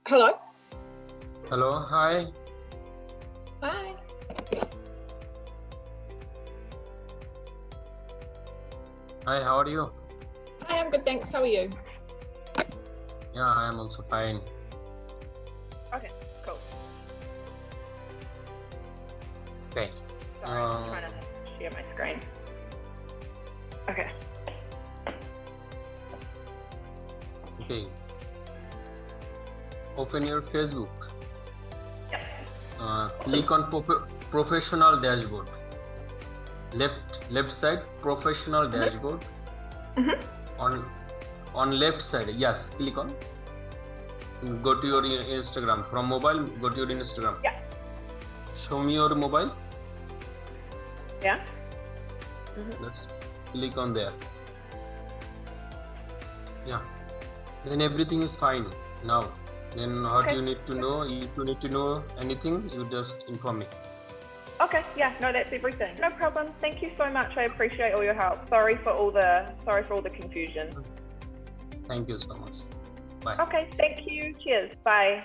Hello. Hello, hi. Hi. Hi, how are you? Hi, I'm good, thanks. How are you? Yeah, I am also fine. Okay, cool. Okay. Sorry, I'm trying to share my screen. Okay. Okay. Open your Facebook. Yep. Click on professional dashboard. Left side, professional dashboard. On left side, yes, click on. Go to your Instagram. From mobile, go to your Instagram. Yeah. Show me your mobile. Yeah. Let's click on there. Yeah. Then everything is fine now. Then what Okay. you need to know, if you need to know anything, you just inform me. Okay, yeah, no, that's everything. No problem. Thank you so much. I appreciate all your help. Sorry for all the confusion. Thank you so much. Bye. Okay, thank you. Cheers. Bye.